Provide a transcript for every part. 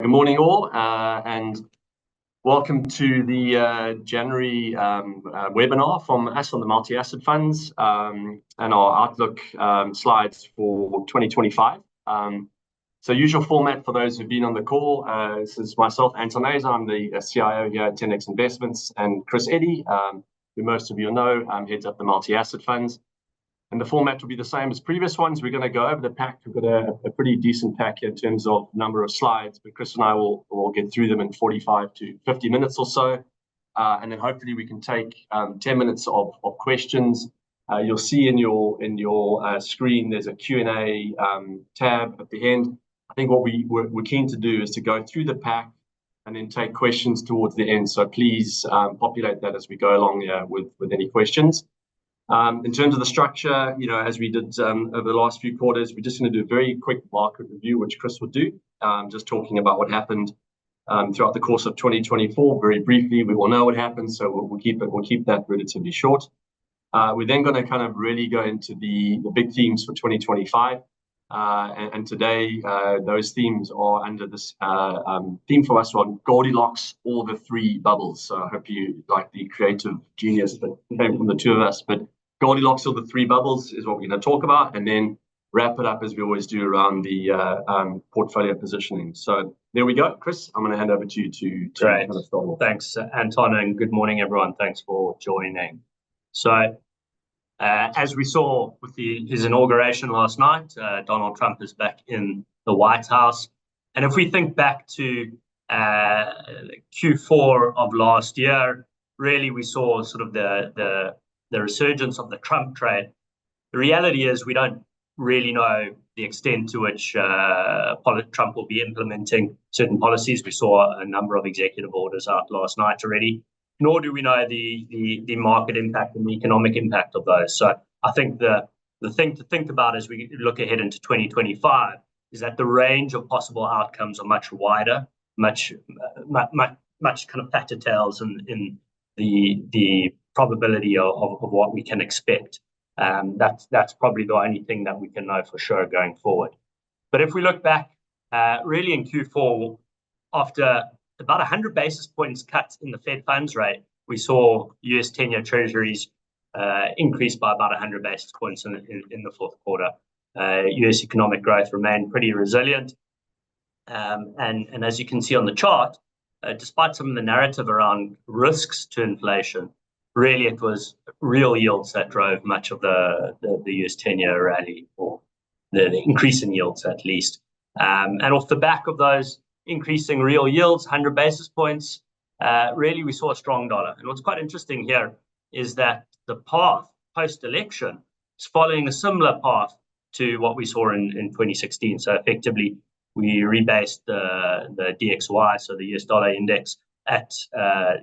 Good morning all, and welcome to the January webinar from us on the multi-asset funds and our outlook slides for 2025. So usual format for those who've been on the call, this is myself, Anton. I'm the CIO here at 10x Investments, and Eddy, who most of you know, heads up the multi-asset funds. And the format will be the same as previous ones. We're going to go over the pack. We've got a pretty decent pack in terms of number of slides, but Chris and I will get through them in 45 to 50 minutes or so. And then hopefully we can take 10 minutes of questions. You'll see in your screen, there's a Q&A tab at the end. I think what we're keen to do is to go through the pack and then take questions towards the end. So please populate that as we go along with any questions. In terms of the structure, as we did over the last few quarters, we're just going to do a very quick market review, which Chris will do, just talking about what happened throughout the course of 2024. Very briefly, we all know what happened, so we'll keep that relatively short. We're then going to kind of really go into the big themes for 2025, and today those themes are under this theme for us on Goldilocks, all the three bubbles. So I hope you like the creative genius that came from the two of us, but Goldilocks or the three bubbles is what we're going to talk about, and then wrap it up as we always do around the portfolio positioning. So there we go. Chris, I'm going to hand over to you to kind of start off. Thanks, Anton, and good morning, everyone. Thanks for joining. So as we saw with his inauguration last night, Donald Trump is back in the White House. And if we think back to Q4 of last year, really we saw sort of the resurgence of the Trump trade. The reality is we don't really know the extent to which Trump will be implementing certain policies. We saw a number of executive orders out last night already, nor do we know the market impact and the economic impact of those. So I think the thing to think about as we look ahead into 2025 is that the range of possible outcomes are much wider, much kind of fatter tails in the probability of what we can expect. That's probably the only thing that we can know for sure going forward. But if we look back, really in Q4, after about 100 basis points cut in the Fed funds rate, we saw US 10-year treasuries increase by about 100 basis points in the fourth quarter. US economic growth remained pretty resilient. And as you can see on the chart, despite some of the narrative around risks to inflation, really it was real yields that drove much of the US 10-year rally, or the increase in yields at least. And off the back of those increasing real yields, 100 basis points, really we saw a strong dollar. And what's quite interesting here is that the path post-election is following a similar path to what we saw in 2016. So effectively, we rebased the DXY, so the US dollar index, at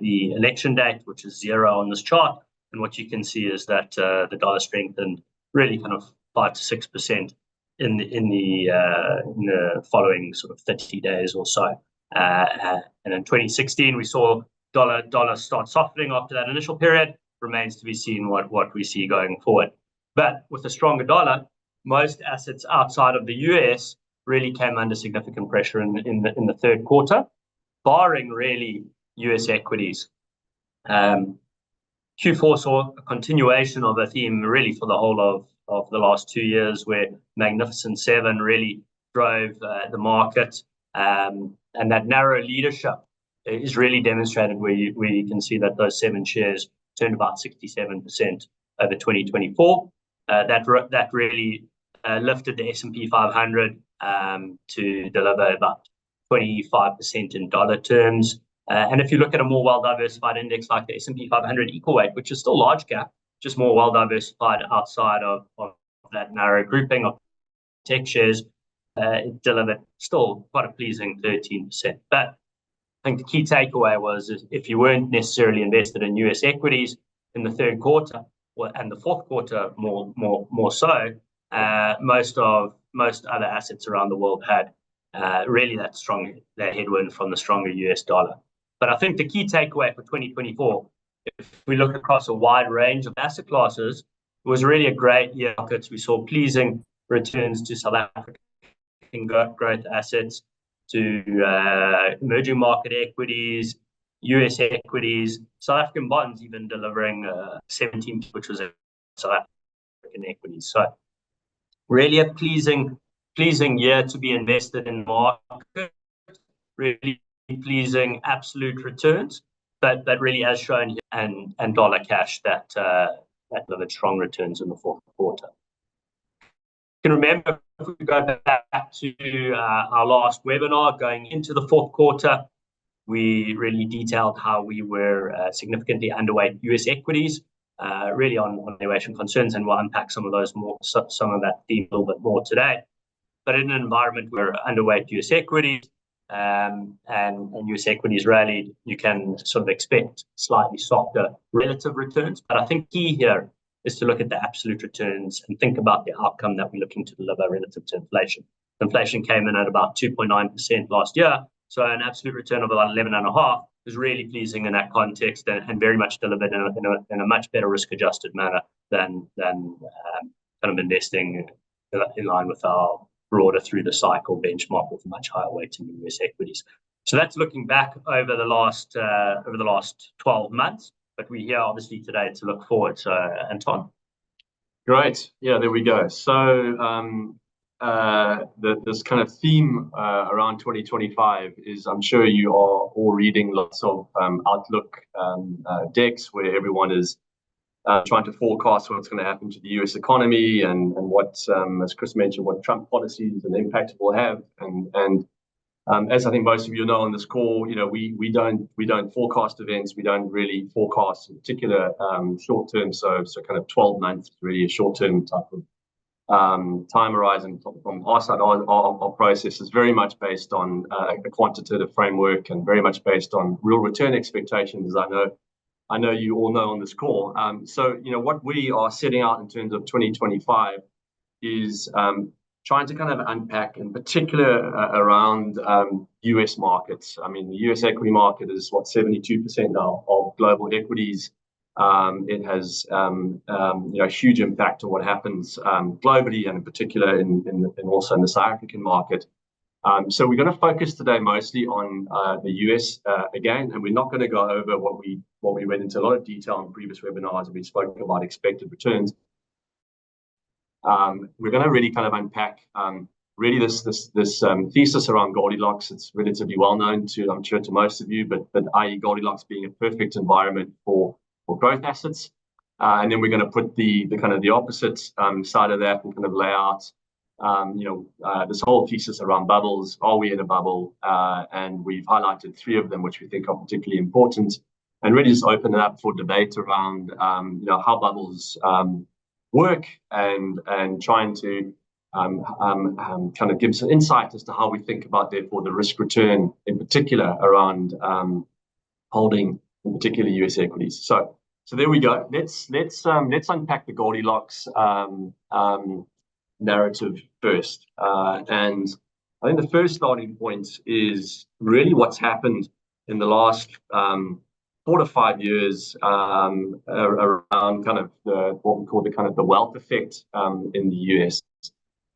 the election date, which is 0 on this chart. And what you can see is that the dollar strengthened really kind of 5 to 6% in the following sort of 30 days or so. And in 2016, we saw dollar start softening after that initial period. Remains to be seen what we see going forward. But with a stronger dollar, most assets outside of the US really came under significant pressure in the third quarter, barring really US equities. Q4 saw a continuation of a theme really for the whole of the last 2 years, where Magnificent Seven really drove the market, and that narrow leadership is really demonstrated where you can see that those 7 shares turned about 67% over 2024. That really lifted the S&P 500 to deliver about 25% in dollar terms. And if you look at a more well-diversified index like the S&P 500 equal weight, which is still large cap, just more well-diversified outside of that narrow grouping of tech shares, it delivered still quite a pleasing 13%. But I think the key takeaway was if you weren't necessarily invested in US equities in the third quarter, and the fourth quarter more so, most other assets around the world had really that headwind from the stronger US dollar. But I think the key takeaway for 2024, if we look across a wide range of asset classes, was really a great year. We saw pleasing returns to South African growth assets. emerging market equities, US equities, South African bonds even delivering 17, which was a South African equities. So really a pleasing year to be invested in market, really pleasing absolute returns, but really as shown here, and dollar cash that delivered strong returns in the fourth quarter. You can remember, if we go back to our last webinar going into the fourth quarter, we really detailed how we were significantly underweight US equities, really on valuation concerns, and we'll unpack some of that theme a little bit more today. But in an environment where underweight US equities and US equities rallied, you can sort of expect slightly softer relative returns. But I think key here is to look at the absolute returns and think about the outcome that we're looking to deliver relative to inflation. Inflation came in at about 2.9% last year, so an absolute return of about 11.5 is really pleasing in that context, and very much delivered in a much better risk-adjusted manner than kind of investing in line with our broader through the cycle benchmark with a much higher weighting in US equities. So that's looking back over the last 12 months. But we're here obviously today to look forward. So Anton. Great. Yeah, there we go. So this kind of theme around 2025 is, I'm sure you are all reading lots of outlook decks where everyone is trying to forecast what's going to happen to the US economy and what, as Chris mentioned, what Trump policies and impact it will have. And as I think most of you know on this call, we don't forecast events. We don't really forecast in particular short term. So kind of 12 months is really a short term type of time horizon from our side. Our process is very much based on a quantitative framework and very much based on real return expectations, as I know you all know on this call. So what we are setting out in terms of 2025 is trying to kind of unpack, in particular, around US markets. I mean, the US equity market is 72% now of global equities. It has a huge impact on what happens globally, and in particular in also in the South African market. So we're going to focus today mostly on the US again, and we're not going to go over what we went into a lot of detail in previous webinars, and we spoke about expected returns. We're going to really kind of unpack really this thesis around Goldilocks. It's relatively well known to, I'm sure, to most of you, but i.e. Goldilocks being a perfect environment for growth assets. And then we're going to put the kind of the opposite side of that and kind of lay out this whole thesis around bubbles. Are we in a bubble? And we've highlighted 3 of them, which we think are particularly important, and really just open it up for debate around how bubbles work, and trying to kind of give some insight as to how we think about, therefore, the risk return in particular around holding in particular US equities. So there we go. Let's unpack the Goldilocks narrative first. And I think the first starting point is really what's happened in the last 4 to 5 years around kind of what we call the kind of the wealth effect in the US.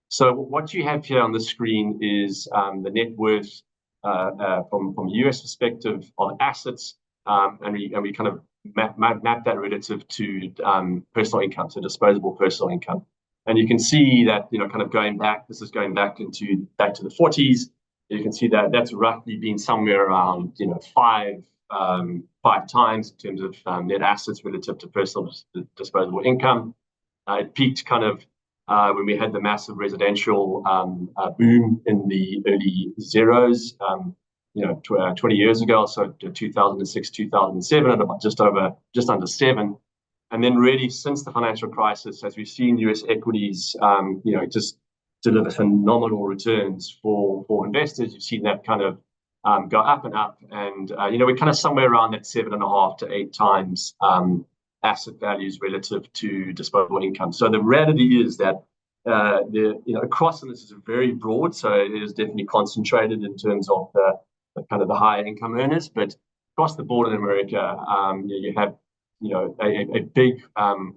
So what you have here on the screen is the net worth from a US perspective of assets, and we kind of map that relative to personal income, so disposable personal income. And you can see that, kind of going back, this is going back to the 40s. You can see that that's roughly been somewhere around, 5 times in terms of net assets relative to personal disposable income. It peaked kind of when we had the massive residential boom in the early zeros, 20 years ago, so 2006, 2007, at about just under 7. And then really since the financial crisis, as we've seen US equities, just deliver phenomenal returns for investors. You've seen that kind of go up and up, and we're kind of somewhere around that 7.5 to 8 times asset values relative to disposable income. So the reality is that across, and this is very broad, so it is definitely concentrated in terms of the kind of the higher income earners, but across the board in America, you have a big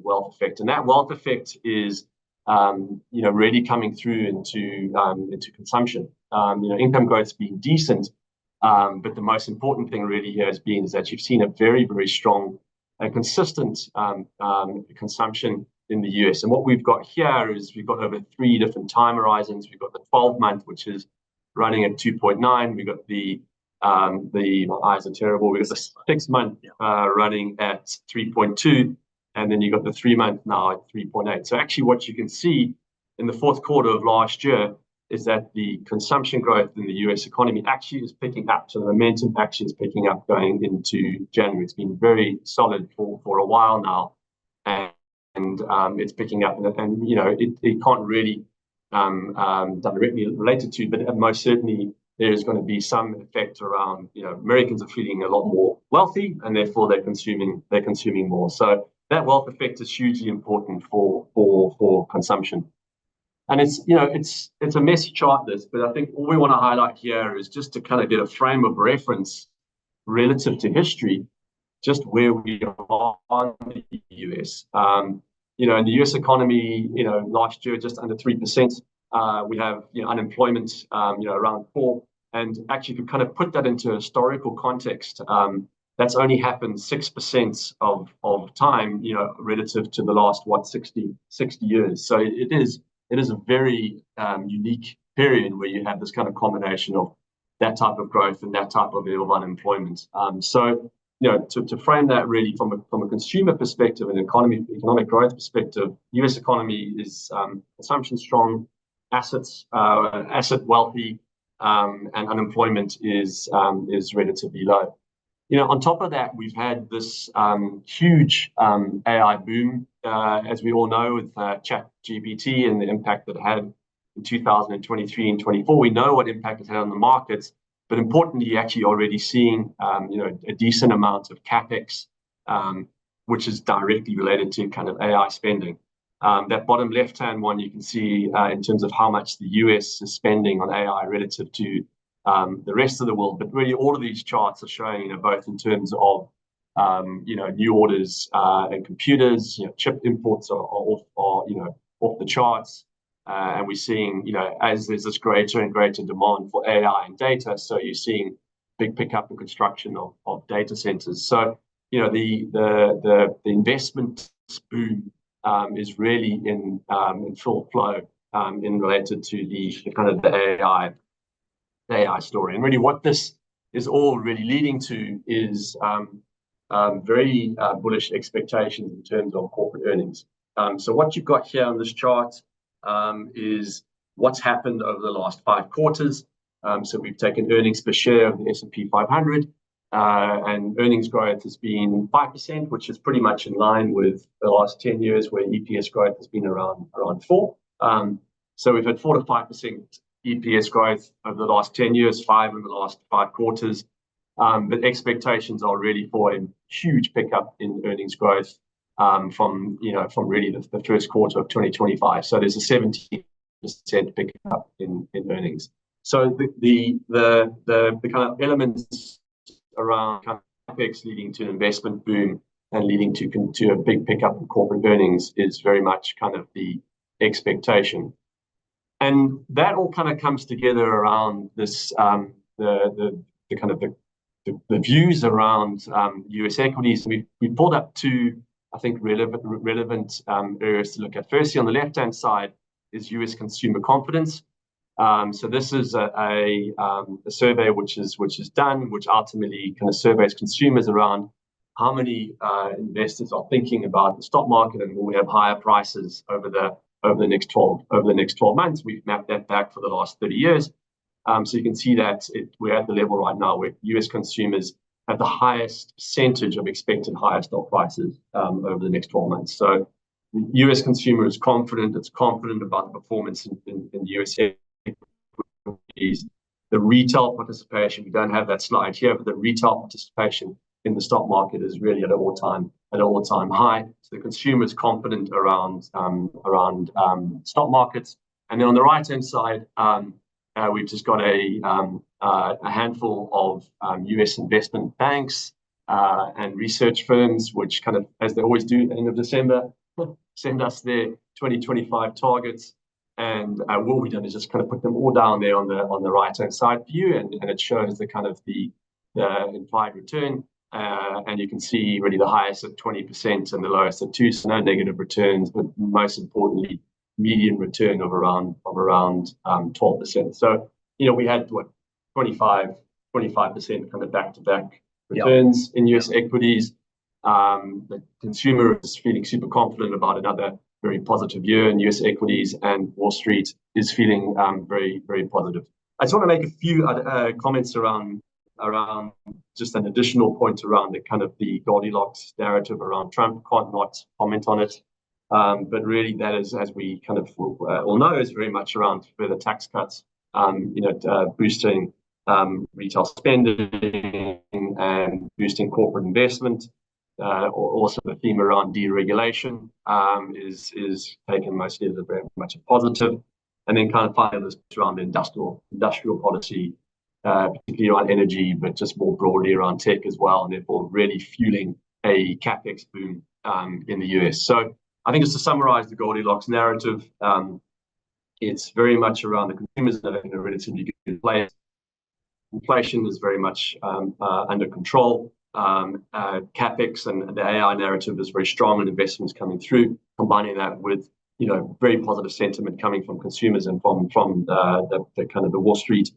wealth effect, and that wealth effect is really coming through into consumption. Income growth's been decent, but the most important thing really here has been is that you've seen a very, very strong and consistent consumption in the US. And what we've got here is we've got over 3 different time horizons. We've got the 12-month, which is running at 2.9. We've got my eyes are terrible. We've got the 6-month running at 3.2. And then you've got the 3-month now at 3.8. So actually what you can see in the fourth quarter of last year is that the consumption growth in the US economy actually is picking up. So the momentum actually is picking up going into January. It's been very solid for a while now. And it's picking up. And it can't really directly related to, but most certainly there's going to be some effect around, Americans are feeling a lot more wealthy, and therefore they're consuming more. So that wealth effect is hugely important for consumption. And it's a messy chart, this, but I think all we want to highlight here is just to kind of get a frame of reference relative to history, just where we are in the US. In the US economy, last year just under 3%. We have unemployment, around 4%. And actually, if you kind of put that into historical context, that's only happened 6% of time, relative to the last 60 years. So it is a very unique period where you have this kind of combination of that type of growth and that type of level of unemployment. So to frame that really from a consumer perspective and economic growth perspective, US economy is consumption strong, asset wealthy, and unemployment is relatively low. On top of that, we've had this huge AI boom, as we all know, with ChatGPT and the impact that it had in 2023 and 24. We know what impact it had on the markets, but importantly, you're actually already seeing a decent amount of capex, which is directly related to kind of AI spending. That bottom left-hand one, you can see in terms of how much the US is spending on AI relative to the rest of the world. But really, all of these charts are showing, both in terms of new orders and computers. Chip imports are off the charts, and we're seeing as there's this greater and greater demand for AI and data, so you're seeing big pickup in construction of data centers. So the investment boom is really in full flow in related to the kind of the AI story. And really what this is all really leading to is very bullish expectations in terms of corporate earnings. So what you've got here on this chart is what's happened over the last 5 quarters. So we've taken earnings per share of the S&P 500, and earnings growth has been 5%, which is pretty much in line with the last 10 years, where EPS growth has been around 4%. So we've had 4 to 5% EPS growth over the last 10 years, 5 in the last 5 quarters. But expectations are really for a huge pickup in earnings growth from really the first quarter of 2025. So there's a 17% pickup in earnings. So the kind of elements around kind of CapEx leading to an investment boom and leading to a big pickup in corporate earnings is very much kind of the expectation. And that all kind of comes together around this the kind of the views around US equities. We pulled up 2, I think, relevant areas to look at. Firstly, on the left-hand side is US consumer confidence. So this is a survey which is done, which ultimately kind of surveys consumers around how many investors are thinking about the stock market and will we have higher prices over the next 12 months. We've mapped that back for the last 30 years. So you can see that we're at the level right now where US consumers have the highest percentage of expected higher stock prices over the next 12 months. So the US consumer is confident. It's confident about the performance in the US equities. The retail participation, we don't have that slide here, but the retail participation in the stock market is really at an all-time high. So the consumer is confident around stock markets. And then on the right-hand side, we've just got a handful of US investment banks and research firms, which kind of, as they always do at the end of December, send us their 2025 targets. And what we've done is just kind of put them all down there on the right-hand side for you, and it shows the kind of the implied return. And you can see really the highest at 20% and the lowest at 2%, so no negative returns, but most importantly, median return of around 12%. So, we had what 25% kind of back-to-back returns in US equities. The consumer is feeling super confident about another very positive year in US equities, and Wall Street is feeling very, very positive. I just want to make a few other comments around just an additional point around the kind of the Goldilocks narrative around Trump. Can't not comment on it. But really that is, as we kind of all know, is very much around further tax cuts, boosting retail spending and boosting corporate investment. Also the theme around deregulation is taken mostly as a very much a positive. And then kind of finally this around the industrial policy, particularly around energy, but just more broadly around tech as well, and therefore really fueling a capex boom in the US. So I think just to summarize the Goldilocks narrative, it's very much around the consumers that are in a relatively good place. Inflation is very much under control. Capex and the AI narrative is very strong, and investments coming through, combining that with very positive sentiment coming from consumers and from the kind of the Wall Street,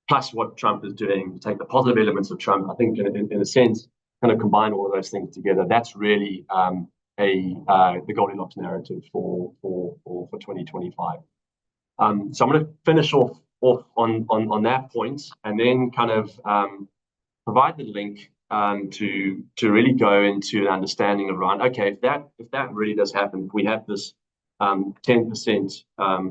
plus what Trump is doing, take the positive elements of Trump. I think in a sense, kind of combine all of those things together. That's really the Goldilocks narrative for 2025. So I'm going to finish off on that point, and then kind of provide the link to really go into an understanding around, okay, if that really does happen, we have this 10%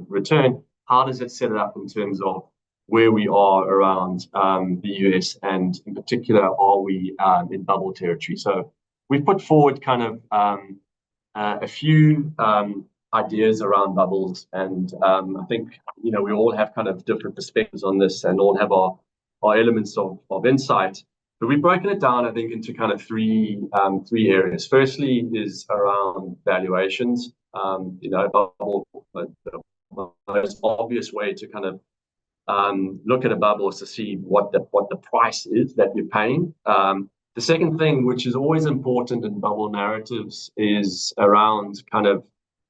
return, how does it set it up in terms of where we are around the US, and in particular, are we in bubble territory? So we've put forward kind of a few ideas around bubbles, and I think we all have kind of different perspectives on this, and all have our elements of insight. But we've broken it down, I think, into kind of three areas. Firstly is around valuations. Bubble, the most obvious way to kind of look at a bubble is to see what the price is that you're paying. The second thing, which is always important in bubble narratives, is around kind of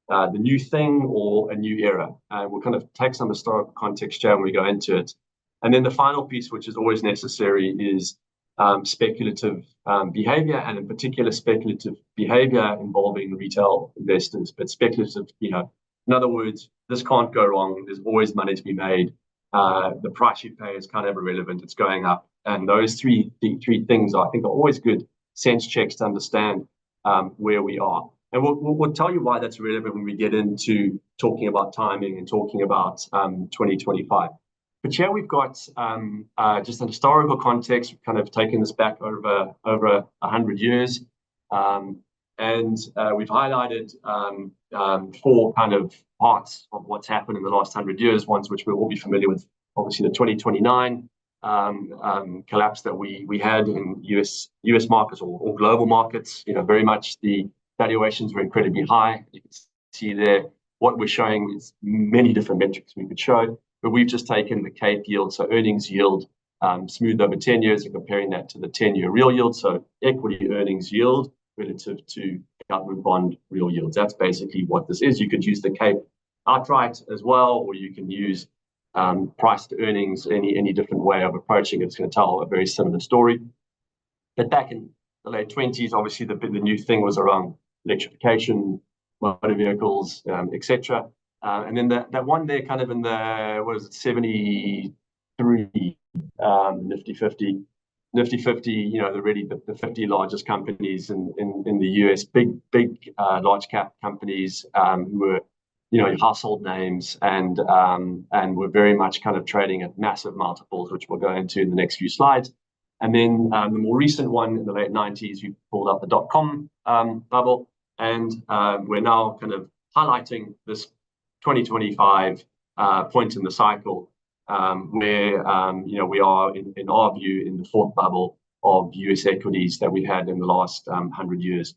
the new thing or a new era. We'll kind of take some historical context here when we go into it. And then the final piece, which is always necessary, is speculative behavior, and in particular speculative behavior involving retail investors. But speculative, in other words, this can't go wrong. There's always money to be made. The price you pay is kind of irrelevant. It's going up. And those three things, I think, are always good sense checks to understand where we are. And we'll tell you why that's relevant when we get into talking about timing and talking about 2025. But here we've got just an historical context. We've kind of taken this back over 100 years. And we've highlighted four kind of parts of what's happened in the last 100 years, ones which we'll all be familiar with. Obviously, the 2029 collapse that we had in US markets or global markets. Very much the valuations were incredibly high. You can see there what we're showing is many different metrics we could show, but we've just taken the CAPE yield, so earnings yield, smoothed over 10 years, and comparing that to the 10-year real yield, so equity earnings yield relative to government bond real yields. That's basically what this is. You could use the CAPE outright as well, or you can use price to earnings, any different way of approaching it. It's going to tell a very similar story. But back in the late 20s, obviously the new thing was around electrification, motor vehicles, etc. And then that one there, kind of in the 73 Nifty 50, the 50 largest companies in the US, big large cap companies who were household names, and were very much kind of trading at massive multiples, which we'll go into in the next few slides. And then the more recent one in the late 90s, we pulled up the .com bubble, and we're now kind of highlighting this 2025 point in the cycle, where we are, in our view, in the fourth bubble of US equities that we had in the last 100 years.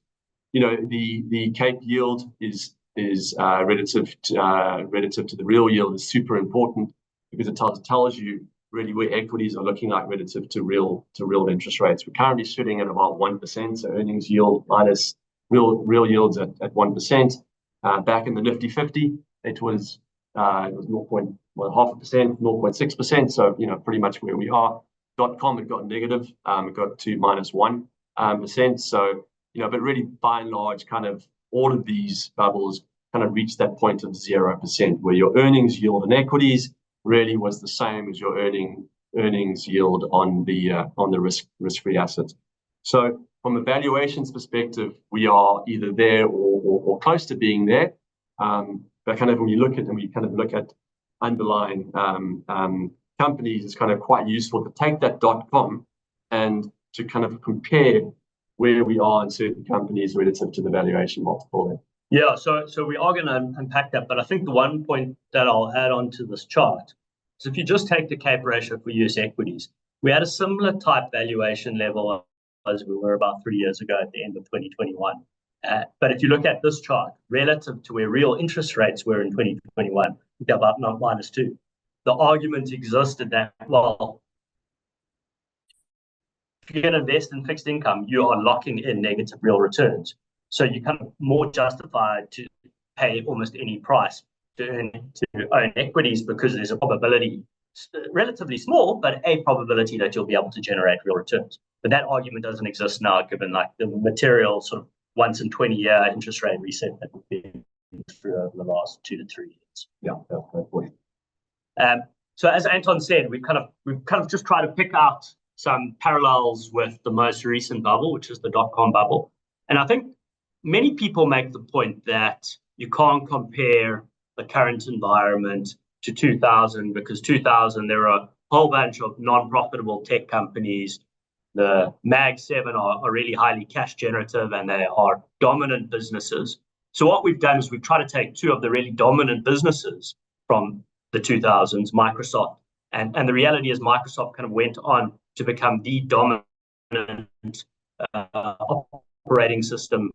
The CAPE yield is relative to the real yield is super important, because it tells you really where equities are looking like relative to real interest rates. We're currently sitting at about 1%, so earnings yield minus real yields at 1%. Back in the Nifty 50, it was 0.5%, 0.6%. So pretty much where we are. .com, it got negative. It got to -1%. So but really by and large, kind of all of these bubbles kind of reached that point of 0%, where your earnings yield on equities really was the same as your earnings yield on the risk-free assets. So from a valuations perspective, we are either there or close to being there. But kind of when we look at underlying companies, it's kind of quite useful to take that .com and to kind of compare where we are in certain companies relative to the valuation multiple. Yeah, so we are going to unpack that, but I think the one point that I'll add on to this chart is if you just take the CAPE ratio for US equities, we had a similar type valuation level as we were about 3 years ago at the end of 2021. But if you look at this chart, relative to where real interest rates were in 2021, they're about -2. The argument existed that, well, if you're going to invest in fixed income, you are locking in negative real returns. So you kind of more justified to pay almost any price to own equities, because there's a probability, relatively small, but a probability that you'll be able to generate real returns. But that argument doesn't exist now, given like the material sort of once in 20-year interest rate reset that we've been through over the last 2 to 3 years. Yeah, that's my point. So as Anton said, we've kind of just tried to pick out some parallels with the most recent bubble, which is the .com bubble. And I think many people make the point that you can't compare the current environment to 2000, because 2000, there are a whole bunch of non-profitable tech companies. The Mag 7 are really highly cash generative, and they are dominant businesses. So what we've done is we've tried to take two of the really dominant businesses from the 2000s, Microsoft. And the reality is Microsoft kind of went on to become the dominant operating system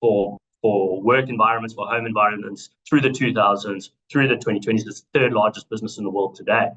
for work environments, for home environments through the 2000s, through the 2020s. It's the third largest business in the world today.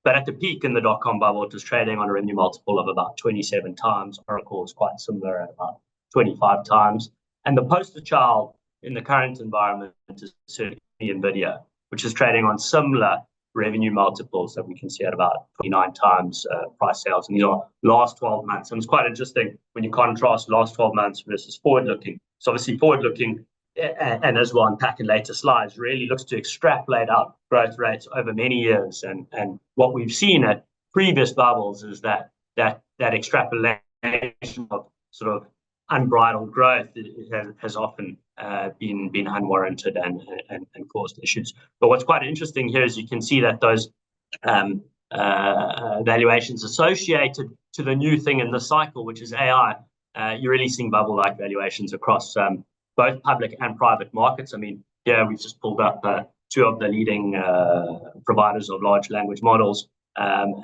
But at the peak in the .com bubble, it was trading on a revenue multiple of about 27 times. Oracle is quite similar at about 25 times. And the poster child in the current environment is certainly NVIDIA, which is trading on similar revenue multiples that we can see at about 29 times price sales. And these are last 12 months. And it's quite interesting when you contrast last 12 months versus forward-looking. So obviously forward-looking, and as we'll unpack in later slides, really looks to extrapolate out growth rates over many years. And what we've seen at previous bubbles is that extrapolation of sort of unbridled growth has often been unwarranted and caused issues. But what's quite interesting here is you can see that those valuations associated to the new thing in the cycle, which is AI, you're really seeing bubble-like valuations across both public and private markets. I mean, here we've just pulled up two of the leading providers of large language models, and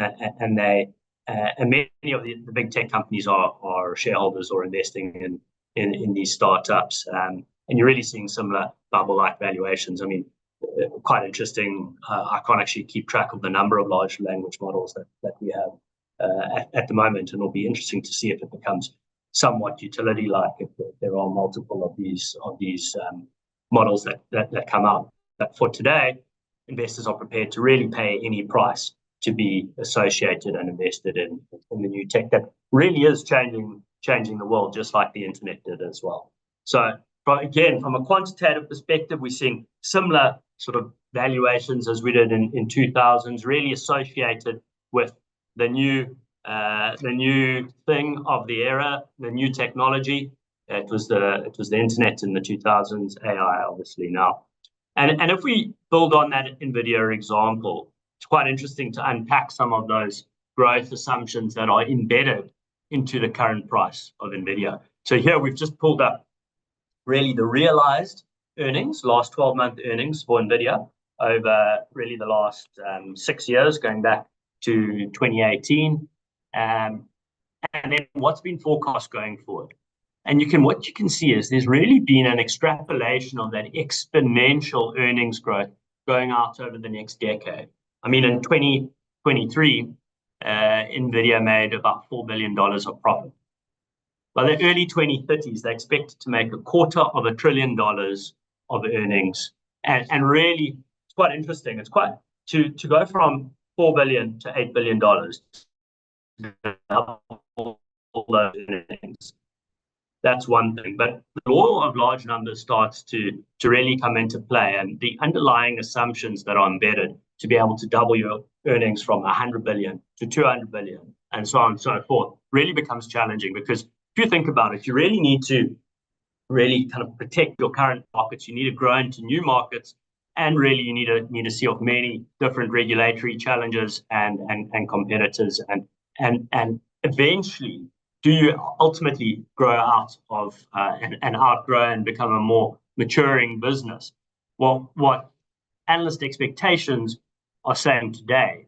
many of the big tech companies are shareholders or investing in these startups. And you're really seeing similar bubble-like valuations. I mean, quite interesting. I can't actually keep track of the number of large language models that we have at the moment, and it'll be interesting to see if it becomes somewhat utility-like, if there are multiple of these models that come out. But for today, investors are prepared to really pay any price to be associated and invested in the new tech that really is changing the world, just like the internet did as well. So again, from a quantitative perspective, we're seeing similar sort of valuations as we did in 2000s, really associated with the new thing of the era, the new technology. It was the internet in the 2000s, AI obviously now. And if we build on that NVIDIA example, it's quite interesting to unpack some of those growth assumptions that are embedded into the current price of NVIDIA. So here we've just pulled up really the realized earnings, last 12-month earnings for NVIDIA over really the last 6 years, going back to 2018. And then what's been forecast going forward. And what you can see is there's really been an extrapolation of that exponential earnings growth going out over the next decade. I mean, in 2023, NVIDIA made about $4 billion of profit. By the early 2030s, they expected to make $250 billion of earnings. And really, it's quite interesting. It's quite to go from $4 billion to $8 billion, all those earnings. That's one thing. But the law of large numbers starts to really come into play, and the underlying assumptions that are embedded to be able to double your earnings from 100 billion to 200 billion and so on and so forth really becomes challenging, because if you think about it, you really need to really kind of protect your current markets. You need to grow into new markets, and really you need to see off many different regulatory challenges and competitors, and eventually do you ultimately grow out of and outgrow and become a more maturing business. Well, what analyst expectations are saying today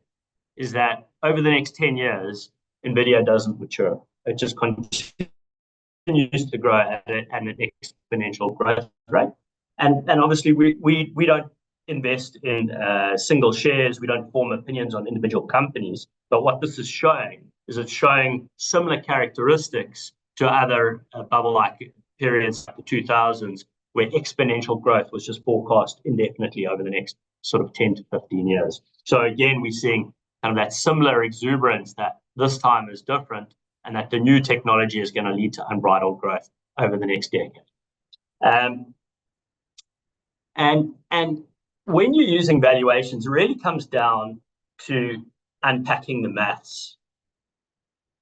is that over the next 10 years, NVIDIA doesn't mature. It just continues to grow at an exponential growth rate. And obviously, we don't invest in single shares. We don't form opinions on individual companies. But what this is showing is it's showing similar characteristics to other bubble-like periods like the 2000s, where exponential growth was just forecast indefinitely over the next sort of 10 to 15 years. So again, we're seeing kind of that similar exuberance, that this time is different, and that the new technology is going to lead to unbridled growth over the next decade. And when you're using valuations, it really comes down to unpacking the maths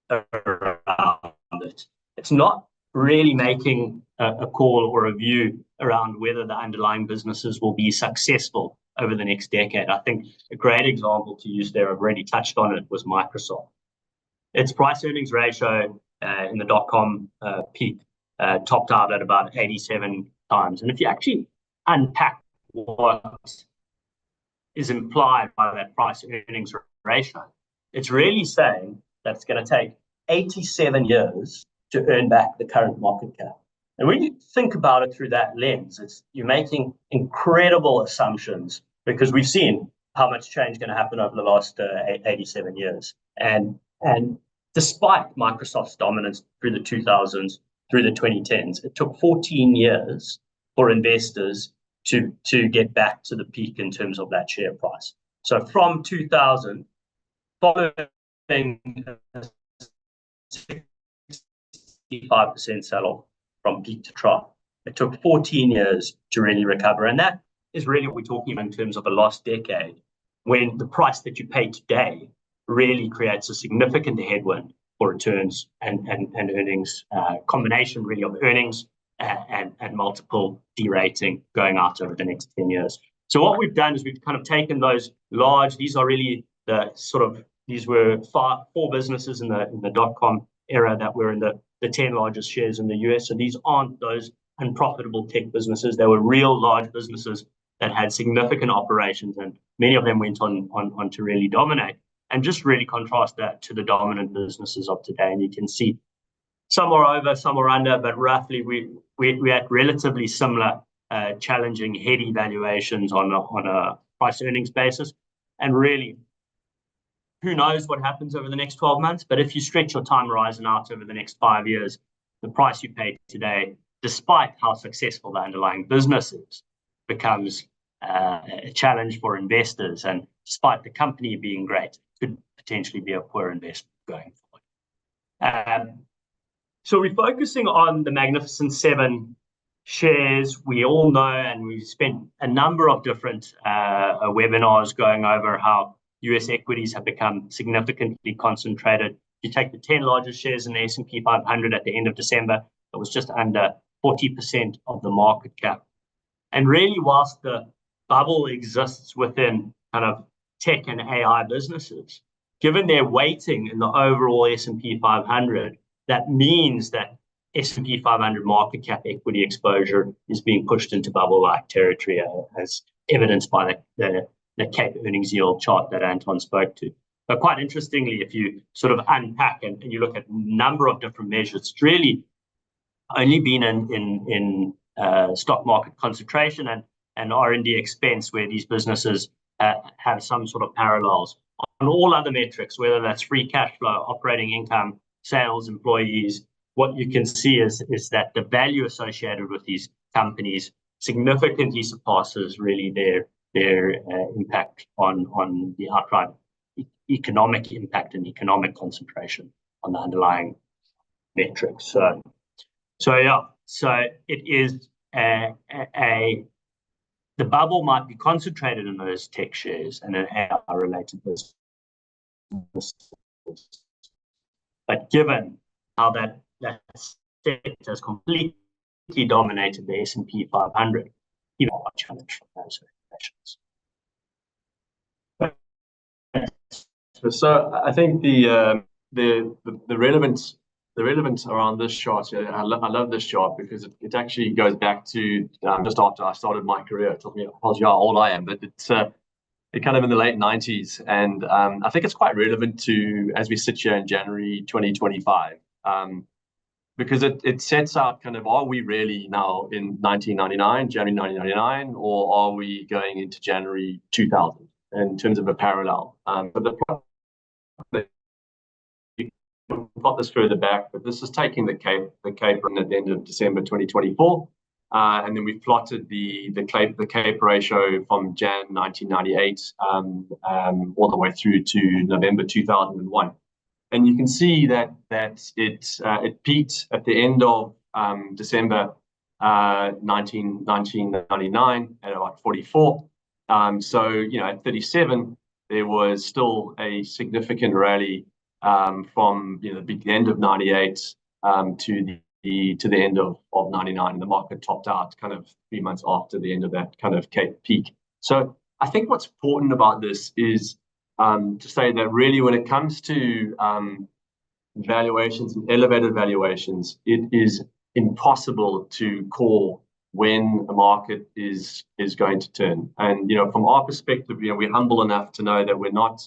around it. It's not really making a call or a view around whether the underlying businesses will be successful over the next decade. I think a great example to use there, I've already touched on it, was Microsoft. Its price earnings ratio in the dot-com peak topped out at about 87 times. And if you actually unpack what is implied by that price earnings ratio, it's really saying that it's going to take 87 years to earn back the current market cap. And when you think about it through that lens, you're making incredible assumptions, because we've seen how much change is going to happen over the last 87 years. And despite Microsoft's dominance through the 2000s, through the 2010s, it took 14 years for investors to get back to the peak in terms of that share price. So from 2000, following 65% sell-off from peak to trough, it took 14 years to really recover. And that is really what we're talking about in terms of a lost decade, when the price that you pay today really creates a significant headwind for returns and earnings, combination really of earnings and multiple derating going out over the next 10 years. So what we've done is we've kind of taken those large, these are really the sort of, these were four businesses in the dot-com era that were in the 10 largest shares in the US. So these aren't those unprofitable tech businesses. They were real large businesses that had significant operations, and many of them went on to really dominate. And just really contrast that to the dominant businesses of today. And you can see some are over, some are under, but roughly we had relatively similar challenging heady valuations on a price earnings basis. And really, who knows what happens over the next 12 months? But if you stretch your time horizon out over the next 5 years, the price you pay today, despite how successful the underlying business is, becomes a challenge for investors. And despite the company being great, could potentially be a poor investment going forward. So we're focusing on the Magnificent Seven shares. We all know, and we've spent a number of different webinars going over how US equities have become significantly concentrated. If you take the 10 largest shares in the S&P 500 at the end of December, it was just under 40% of the market cap. And really, whilst the bubble exists within kind of tech and AI businesses, given their weighting in the overall S&P 500, that means that S&P 500 market cap equity exposure is being pushed into bubble-like territory, as evidenced by the Cape earnings yield chart that Anton spoke to. But quite interestingly, if you sort of unpack and you look at a number of different measures, it's really only been in stock market concentration and R&D expense, where these businesses have some sort of parallels. On all other metrics, whether that's free cash flow, operating income, sales, employees, what you can see is that the value associated with these companies significantly surpasses really their impact on the outright economic impact and economic concentration on the underlying metrics. So it is the bubble might be concentrated in those tech shares and AI-related businesses, but given how that sector has completely dominated the S&P 500, even more challenge from those regulations. So I think the relevance around this chart, I love this chart because it actually goes back to just after I started my career. It tells me how old I am, but it's kind of in the late 90s, and I think it's quite relevant to as we sit here in January 2025, because it sets out kind of, are we really now in January 1999, or are we going into January 2000 in terms of a parallel? But we've got this further back, but this is taking the CAPE at the end of December 2024, and then we've plotted the CAPE ratio from Jan 1998 all the way through to November 2001, and you can see that it peaked at the end of December 1999 at about 44. So at 37 there was still a significant rally from the end of 98 to the end of 99, and the market topped out kind of 3 months after the end of that kind of CAPE peak. So I think what's important about this is to say that really when it comes to valuations and elevated valuations, it is impossible to call when a market is going to turn. And from our perspective, we're humble enough to know that we're not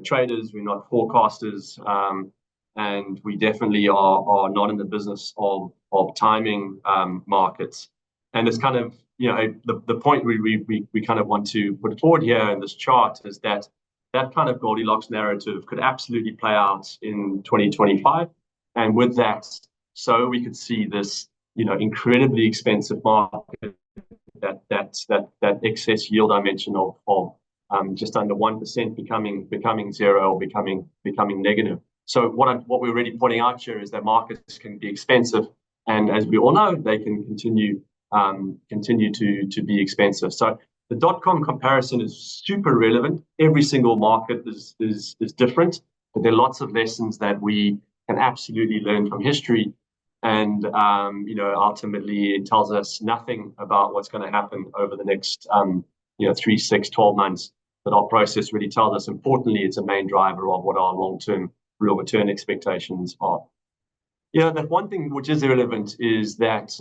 traders, we're not forecasters, and we definitely are not in the business of timing markets. And it's kind of the point we kind of want to put forward here in this chart is that kind of Goldilocks narrative could absolutely play out in 2025, and with that, so we could see this incredibly expensive market, that excess yield I mentioned of just under 1% becoming zero or becoming negative. So what we're really pointing out here is that markets can be expensive, and as we all know, they can continue to be expensive. So the .com comparison is super relevant. Every single market is different, but there are lots of lessons that we can absolutely learn from history. And ultimately, it tells us nothing about what's going to happen over the next 3, 6, 12 months. But our process really tells us, importantly, it's a main driver of what our long-term real return expectations are. The one thing which is irrelevant is that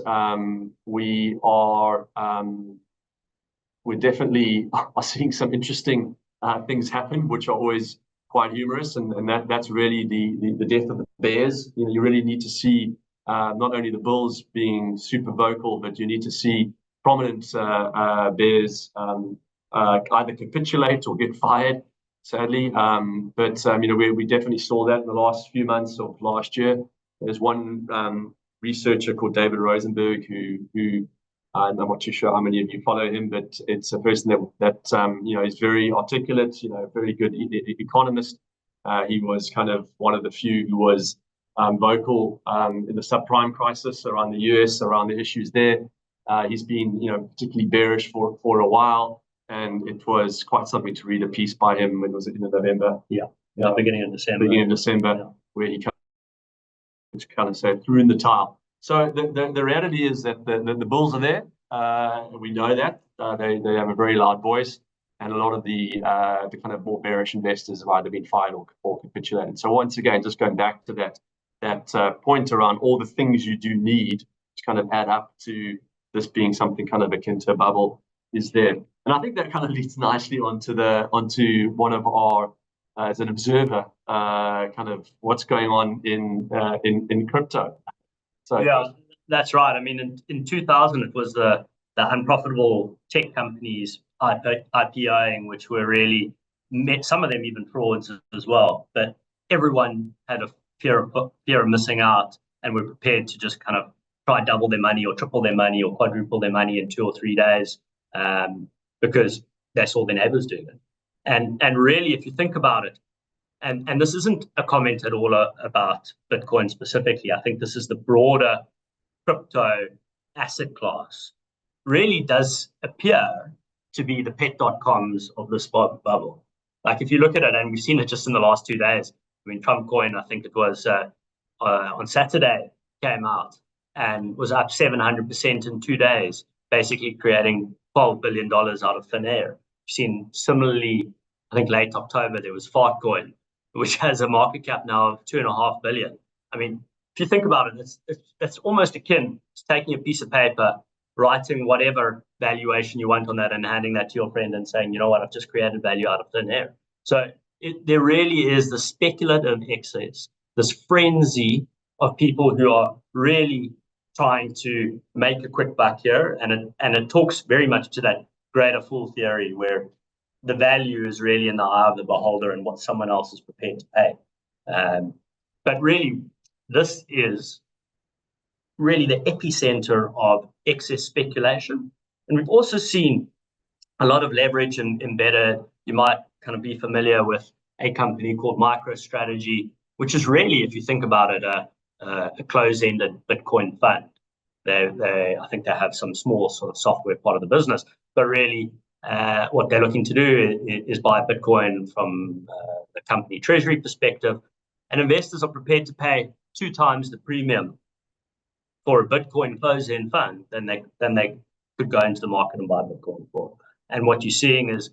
we definitely are seeing some interesting things happen, which are always quite humorous, and that's really the death of the bears. You really need to see not only the bulls being super vocal, but you need to see prominent bears either capitulate or get fired, sadly. But we definitely saw that in the last few months of last year. There's one researcher called David Rosenberg who I'm not too sure how many of you follow him, but it's a person that is very articulate, very good economist. He was kind of one of the few who was vocal in the subprime crisis around the US, around the issues there. He's been particularly bearish for a while, and it was quite something to read a piece by him. When was it, in November? Beginning of December. Where he kind of said threw in the towel. So the reality is that the bulls are there. We know that they have a very loud voice, and a lot of the kind of more bearish investors have either been fired or capitulated. So once again, just going back to that point around all the things you do need to kind of add up to this being something kind of akin to a bubble is there. And I think that kind of leads nicely onto one of our as an observer kind of what's going on in crypto. So yeah, that's right. I mean, in 2000, it was the unprofitable tech companies IPOing, which were really some of them even frauds as well. But everyone had a fear of missing out, and were prepared to just kind of try double their money or triple their money or quadruple their money in 2 or 3 days, because they saw their neighbors doing it. And really, if you think about it, and this isn't a comment at all about Bitcoin specifically. I think this is the broader crypto asset class, really does appear to be the pet.coms of this bubble. Like if you look at it, and we've seen it just in the last 2 days. I mean, Trump coin, I think it was on Saturday, came out and was up 700% in 2 days, basically creating $12 billion out of thin air. We've seen similarly, I think late October, there was Fartcoin, which has a market cap now of $2.5 billion. I mean, if you think about it, it's almost akin to taking a piece of paper, writing whatever valuation you want on that, and handing that to your friend and saying, you know what, I've just created value out of thin air. So there really is the speculative excess, this frenzy of people who are really trying to make a quick buck here, and it talks very much to that greater fool theory, where the value is really in the eye of the beholder and what someone else is prepared to pay. But really, this is really the epicenter of excess speculation. And we've also seen a lot of leverage embedded. You might kind of be familiar with a company called MicroStrategy, which is really, if you think about it, a closed-ended Bitcoin fund. I think they have some small sort of software part of the business, but really what they're looking to do is buy Bitcoin from the company treasury perspective, and investors are prepared to pay 2 times the premium for a Bitcoin closed-end fund than they could go into the market and buy Bitcoin for. And what you're seeing is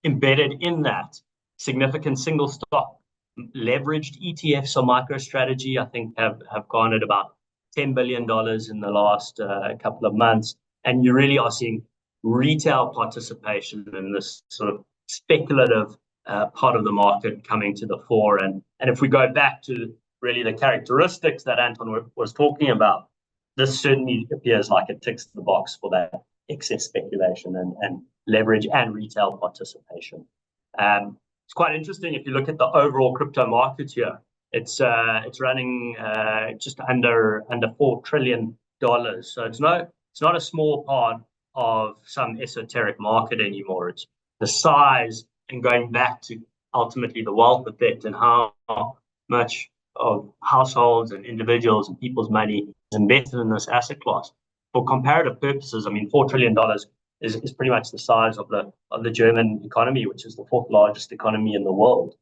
embedded in that significant single stock leveraged ETFs on MicroStrategy. I think have garnered about $10 billion in the last couple of months, and you really are seeing retail participation in this sort of speculative part of the market coming to the fore. And if we go back to really the characteristics that Anton was talking about, this certainly appears like it ticks the box for that excess speculation and leverage and retail participation. It's quite interesting if you look at the overall crypto market here. It's running just under $4 trillion. So it's not a small part of some esoteric market anymore. It's the size, and going back to ultimately the wealth effect and how much of households and individuals and people's money is invested in this asset class. For comparative purposes, I mean, $4 trillion is pretty much the size of the German economy, which is the 4th largest economy in the world.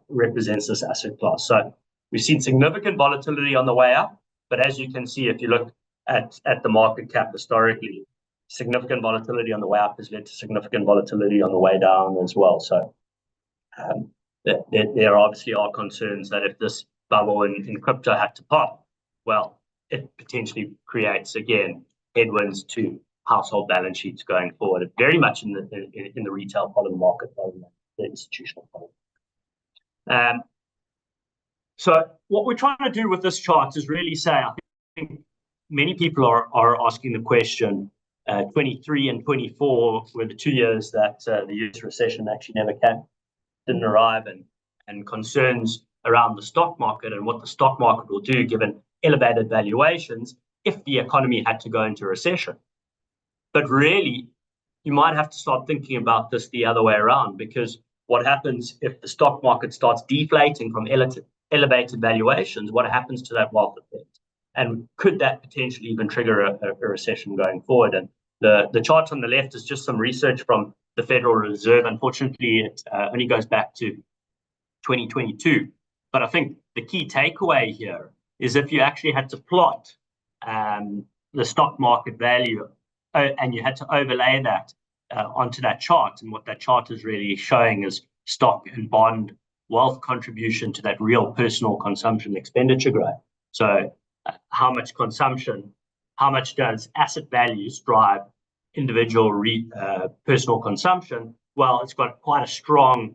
Represents this asset class. So we've seen significant volatility on the way up, but as you can see, if you look at the market cap historically, significant volatility on the way up has led to significant volatility on the way down as well. So there obviously are concerns that if this bubble in crypto had to pop, well, it potentially creates again headwinds to household balance sheets going forward, very much in the retail part of the market rather than the institutional part. So what we're trying to do with this chart is really say, I think many people are asking the question, 23 and 24 were the 2 years that the US recession actually didn't arrive, and concerns around the stock market and what the stock market will do given elevated valuations if the economy had to go into recession. But really, you might have to start thinking about this the other way around, because what happens if the stock market starts deflating from elevated valuations? What happens to that wealth effect? And could that potentially even trigger a recession going forward? And the chart on the left is just some research from the Federal Reserve. Unfortunately, it only goes back to 2022. But I think the key takeaway here is if you actually had to plot the stock market value and you had to overlay that onto that chart, and what that chart is really showing is stock and bond wealth contribution to that real personal consumption expenditure growth. So how much consumption, how much does asset values drive individual personal consumption? Well, it's got quite a strong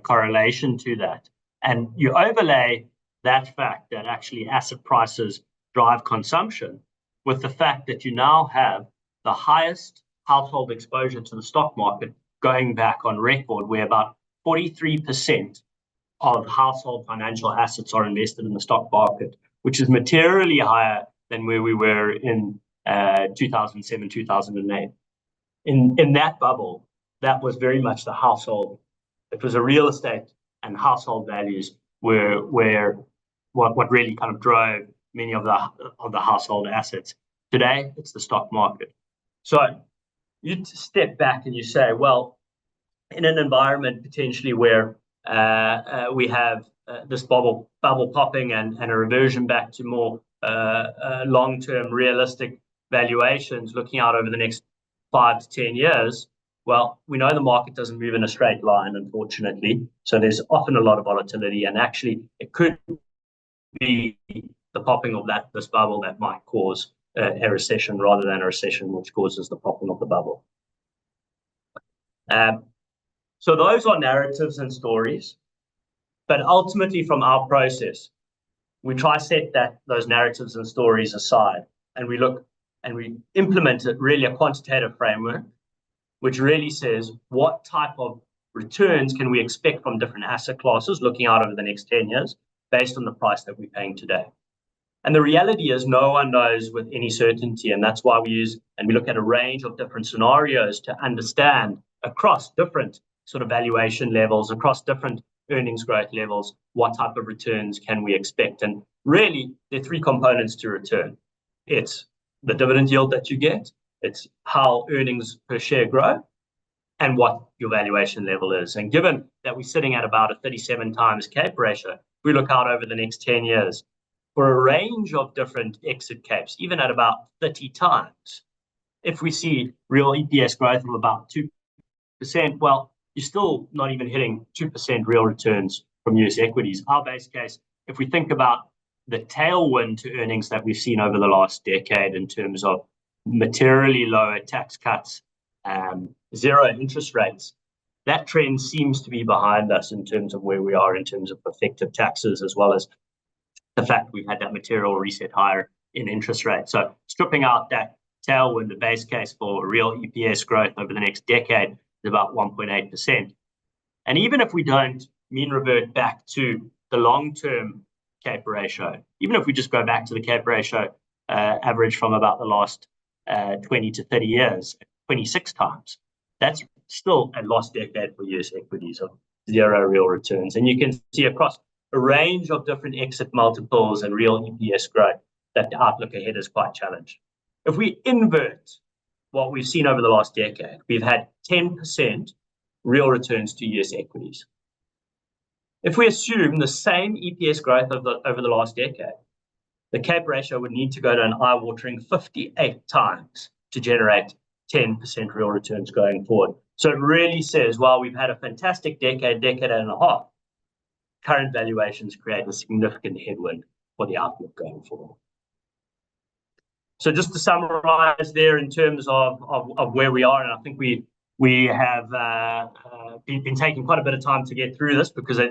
correlation to that. And you overlay that fact that actually asset prices drive consumption, with the fact that you now have the highest household exposure to the stock market going back on record, where about 43% of household financial assets are invested in the stock market, which is materially higher than where we were in 2007, 2008. In that bubble, that was very much the household. It was a real estate and household values where what really kind of drove many of the household assets. Today, it's the stock market. So you step back and you say, well, in an environment potentially where we have this bubble popping and a reversion back to more long-term realistic valuations looking out over the next 5 to 10 years, well, we know the market doesn't move in a straight line, unfortunately. So there's often a lot of volatility, and actually it could be the popping of this bubble that might cause a recession rather than a recession which causes the popping of the bubble. So those are narratives and stories, but ultimately from our process, we try to set those narratives and stories aside, and we look and we implement really a quantitative framework, which really says what type of returns can we expect from different asset classes looking out over the next 10 years based on the price that we're paying today. And the reality is no one knows with any certainty, and that's why we look at a range of different scenarios to understand across different sort of valuation levels, across different earnings growth levels, what type of returns can we expect. And really, there are 3 components to return. It's the dividend yield that you get, it's how earnings per share grow, and what your valuation level is. And given that we're sitting at about a 37 times CAPE ratio, if we look out over the next 10 years, for a range of different exit capes, even at about 30 times, if we see real EPS growth of about 2%, well, you're still not even hitting 2% real returns from US equities. Our base case, if we think about the tailwind to earnings that we've seen over the last decade in terms of materially lower tax cuts, 0 interest rates, that trend seems to be behind us in terms of where we are in terms of effective taxes, as well as the fact we've had that material reset higher in interest rates. So stripping out that tailwind, the base case for real EPS growth over the next decade is about 1.8%. And even if we don't mean revert back to the long-term CAPE ratio, even if we just go back to the CAPE ratio average from about the last 20 to 30 years, 26 times, that's still a lost decade for US equities of 0 real returns. And you can see across a range of different exit multiples and real EPS growth that the outlook ahead is quite challenged. If we invert what we've seen over the last decade, we've had 10% real returns to US equities. If we assume the same EPS growth over the last decade, the CAPE ratio would need to go to an eye-watering 58 times to generate 10% real returns going forward. So it really says, while we've had a fantastic decade and a half, current valuations create a significant headwind for the outlook going forward. So just to summarize there in terms of where we are, and I think we have been taking quite a bit of time to get through this, because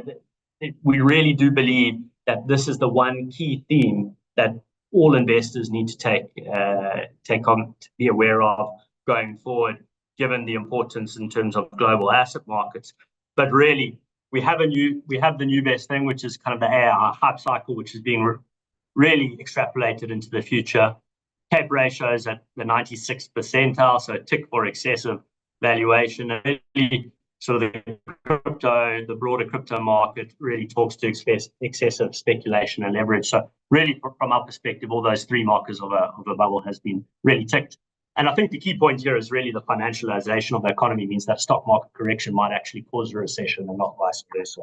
we really do believe that this is the one key theme that all investors need to take on, to be aware of going forward, given the importance in terms of global asset markets. But really, we have the new best thing, which is kind of the AI hype cycle, which is being really extrapolated into the future. CAPE ratios at the 96th percentile, so tick for excessive valuation. And really, sort of the broader crypto market really talks to excessive speculation and leverage. So really, from our perspective, all those 3 markers of a bubble has been really ticked. And I think the key point here is really the financialization of the economy means that stock market correction might actually cause a recession and not vice versa.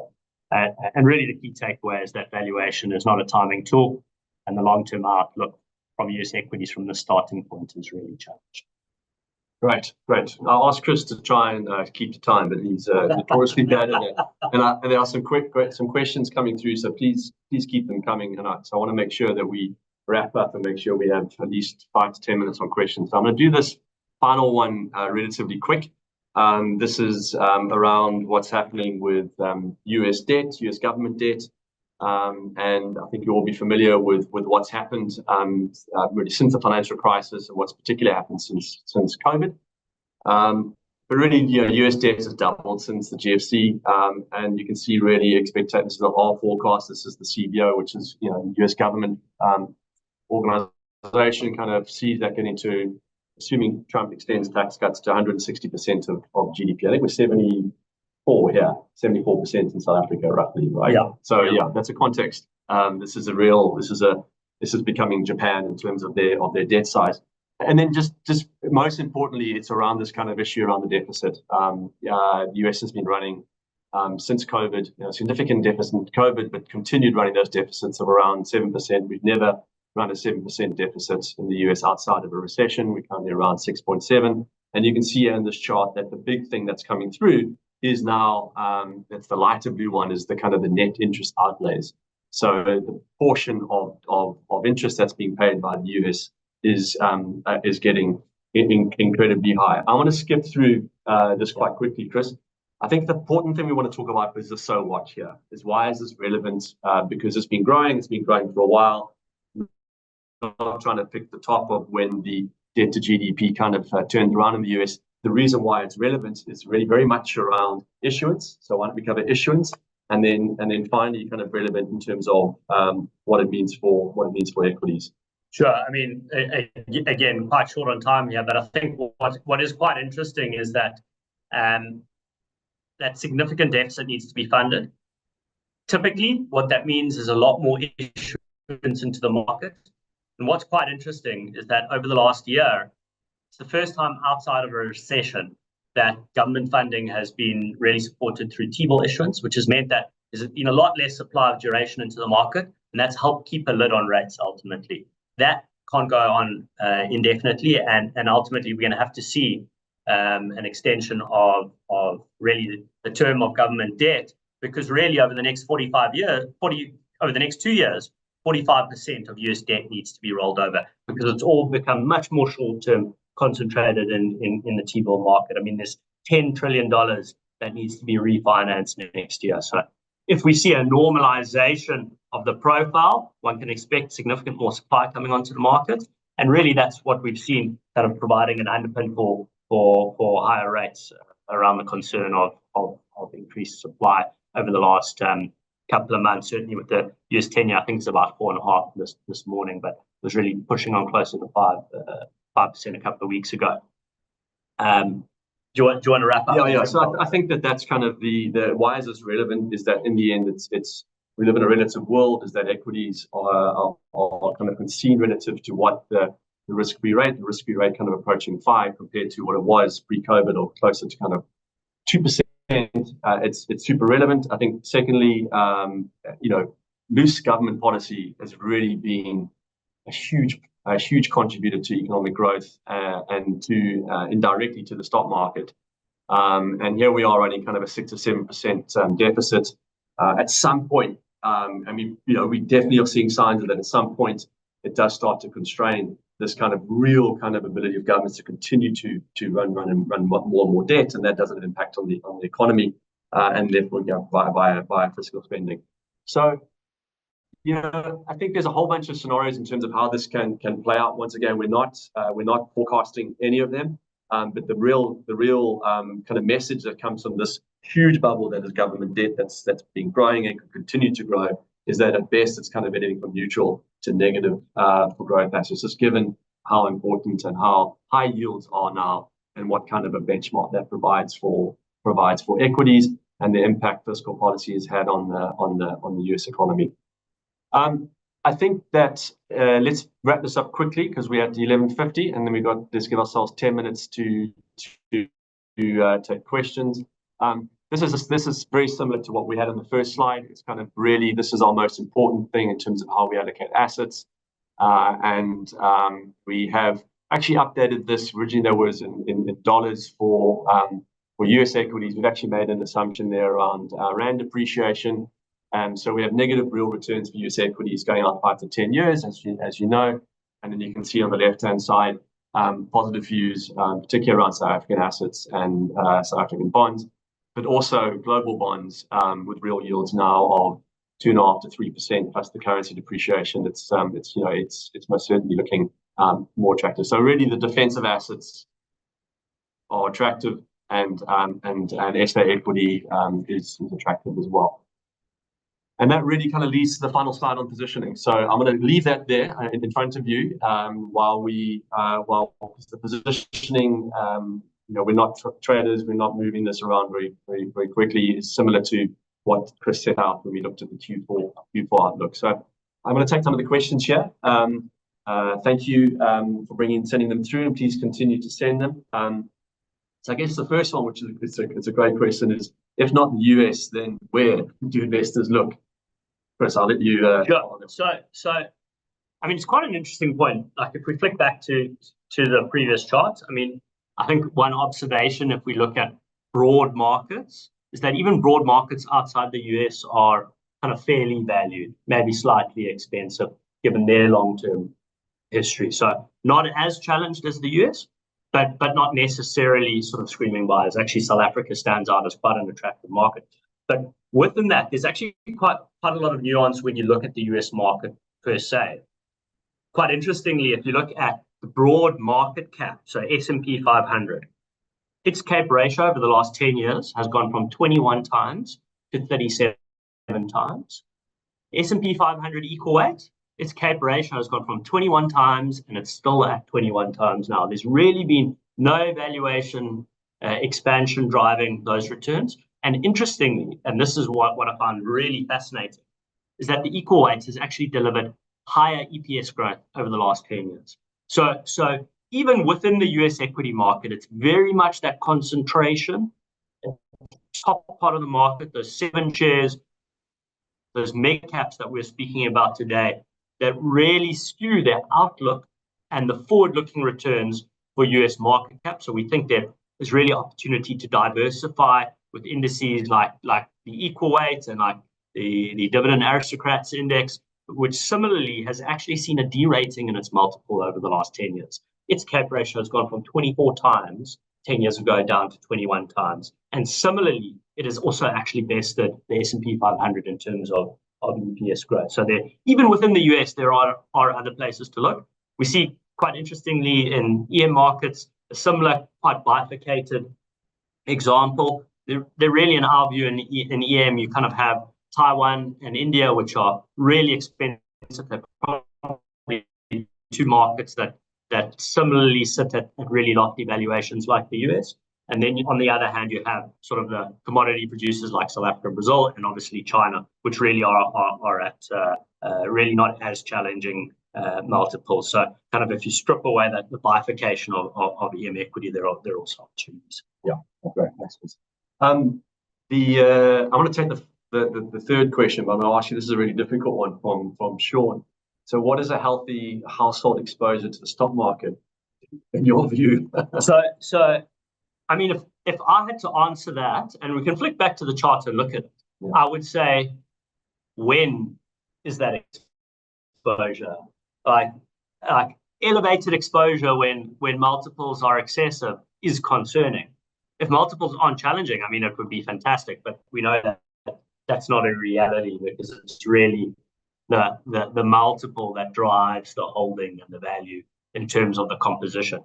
And really the key takeaway is that valuation is not a timing tool, and the long-term outlook from US equities from the starting point is really challenged. Great. I'll ask Chris to try and keep the time, but he's notoriously bad at it. And there are some questions coming through, so please keep them coming. And so I want to make sure that we wrap up and make sure we have at least 5 to 10 minutes on questions. So I'm going to do this final one relatively quick. This is around what's happening with US debt, US government debt. And I think you'll all be familiar with what's happened really since the financial crisis and what's particularly happened since COVID. But really, US debt has doubled since the GFC, and you can see really this is our forecast. This is the CBO, which is US government organization, kind of sees that getting to, assuming Trump extends tax cuts, to 160% of GDP. I think we're 74 here, 74% in South Africa, roughly, right? Yeah. So yeah, that's a context. This is becoming Japan in terms of their debt size. And then just most importantly, it's around this kind of issue around the deficit. The US has been running since COVID, significant deficit in COVID, but continued running those deficits of around 7%. We've never run a 7% deficit in the US outside of a recession. We're currently around 6.7. And you can see here in this chart that the big thing that's coming through is now, that's the lighter blue one, is the kind of the net interest outlays. So the portion of interest that's being paid by the US is getting incredibly high. I want to skip through this quite quickly, Chris. I think the important thing we want to talk about is the so what here. Is why is this relevant? Because it's been growing for a while. Not trying to pick the top of when the debt to GDP kind of turned around in the US. The reason why it's relevant is really very much around issuance. So why don't we cover issuance, and then finally kind of relevant in terms of what it means for equities. Sure. I mean, again, quite short on time here, but I think what is quite interesting is that that significant deficit needs to be funded. Typically, what that means is a lot more issuance into the market. And what's quite interesting is that over the last year, it's the first time outside of a recession that government funding has been really supported through T-bill issuance, which has meant that there's been a lot less supply of duration into the market, and that's helped keep a lid on rates ultimately. That can't go on indefinitely, and ultimately we're going to have to see an extension of really the term of government debt, because really over the next 2 years, 45% of US debt needs to be rolled over, because it's all become much more short-term concentrated in the T-bill market. I mean, there's $10 trillion that needs to be refinanced next year. So if we see a normalization of the profile, one can expect significant more supply coming onto the market. And really that's what we've seen kind of providing an underpin for higher rates around the concern of increased supply over the last couple of months. Certainly with the US 10-year, I think it's about 4.5 this morning, but was really pushing on closer to 5% a couple of weeks ago. Do you want to wrap up? Yeah. So I think that's kind of the why is this relevant, is that in the end it's we live in a relative world, is that equities are kind of seen relative to what the risk-free rate kind of approaching 5 compared to what it was pre-COVID, or closer to kind of 2%. It's super relevant. I think secondly, loose government policy has really been a huge contributor to economic growth and to indirectly to the stock market. And here we are running kind of a 6 or 7% deficit. At some point, we definitely are seeing signs of that. At some point, it does start to constrain this kind of real kind of ability of governments to continue to run more and more debt, and that doesn't impact on the economy, and therefore via fiscal spending. So, I think there's a whole bunch of scenarios in terms of how this can play out. Once again, we're not forecasting any of them, but the real kind of message that comes from this huge bubble that is government debt that's been growing and could continue to grow is that at best it's kind of anything from neutral to negative for growth assets, just given how important and how high yields are now and what kind of a benchmark that provides for equities and the impact fiscal policy has had on the US economy. I think that let's wrap this up quickly because we're at 11:50, and then let's give ourselves 10 minutes to take questions. This is very similar to what we had on the first slide. It's kind of really, this is our most important thing in terms of how we allocate assets. And we have actually updated this. Originally there was in dollars for US equities. We've actually made an assumption there around rand appreciation. So we have negative real returns for US equities going out 5 to 10 years, as you know. And then you can see on the left-hand side, positive views, particularly around South African assets and South African bonds, but also global bonds with real yields now of 2.5% to 3% plus the currency depreciation, it's most certainly looking more attractive. So really, the defensive assets are attractive, and SA equity is attractive as well. And that really kind of leads to the final slide on positioning. So I'm going to leave that there in front of you while the positioning, we're not traders, we're not moving this around very quickly. It's similar to what Chris set out when we looked at the Q4 outlook. So I'm going to take some of the questions here. Thank you for sending them through, and please continue to send them. So I guess the first one, which is it's a great question, is if not the US, then where do investors look? Chris, I'll let you. Sure. So, I mean, it's quite an interesting point. Like if we flick back to the previous chart, I mean, I think one observation, if we look at broad markets, is that even broad markets outside the US are kind of fairly valued, maybe slightly expensive, given their long-term history. So not as challenged as the US, but not necessarily sort of screaming buyers. Actually, South Africa stands out as quite an attractive market. But within that, there's actually quite a lot of nuance when you look at the US market per se. Quite interestingly, if you look at the broad market cap, so S&P 500, its CAPE ratio over the last 10 years has gone from 21 times to 37 times. S&P 500 equal weight, its CAPE ratio has gone from 21 times, and it's still at 21 times now. There's really been no valuation expansion driving those returns. And interestingly, and this is what I find really fascinating, is that the equal weight has actually delivered higher EPS growth over the last 10 years. So even within the US equity market, it's very much that concentration, top part of the market, those 7 shares, those mega caps that we're speaking about today, that really skew their outlook and the forward-looking returns for US market cap. So we think there is really opportunity to diversify with indices like the equal weight and like the dividend aristocrats index, which similarly has actually seen a derating in its multiple over the last 10 years. Its CAPE ratio has gone from 24 times 10 years ago down to 21 times. And similarly, it has also actually bested the S&P 500 in terms of EPS growth. So there, even within the US, there are other places to look. We see quite interestingly in EM markets, a similar, quite bifurcated example. They're really, in our view, in EM, you kind of have Taiwan and India, which are really expensive. They're probably 2 markets that similarly sit at really lofty valuations like the US. And then on the other hand, you have sort of the commodity producers like South Africa, Brazil, and obviously China, which really are at really not as challenging multiples. So kind of if you strip away the bifurcation of EM equity, there are also opportunities. Yeah, great. Thanks. I want to take the third question, but I'm going to ask you, this is a really difficult one from Sean. So what is a healthy household exposure to the stock market in your view? So I mean, if I had to answer that, and we can flick back to the chart and look at it, yeah, I would say, when is that exposure? Like elevated exposure when multiples are excessive is concerning. If multiples aren't challenging, I mean, it would be fantastic, but we know that that's not a reality, because it's really the multiple that drives the holding and the value in terms of the composition.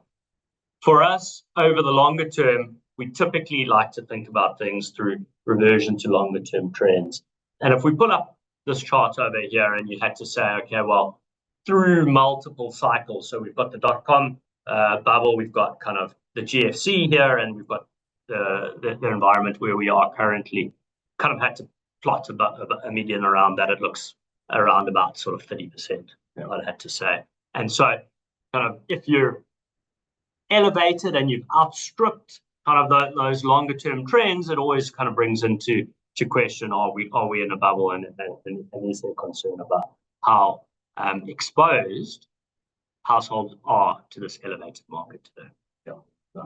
For us, over the longer term, we typically like to think about things through reversion to longer term trends. And if we pull up this chart over here and you had to say, okay, well, through multiple cycles, so we've got the dot-com bubble, we've got kind of the GFC here, and we've got the environment where we are currently, kind of had to plot a median around that. It looks around about sort of 30%, yeah, I'd have to say. And so kind of if you're elevated and you've outstripped kind of those longer term trends, it always kind of brings into question, are we in a bubble, and is there concern about how exposed households are to this elevated market today? Yeah.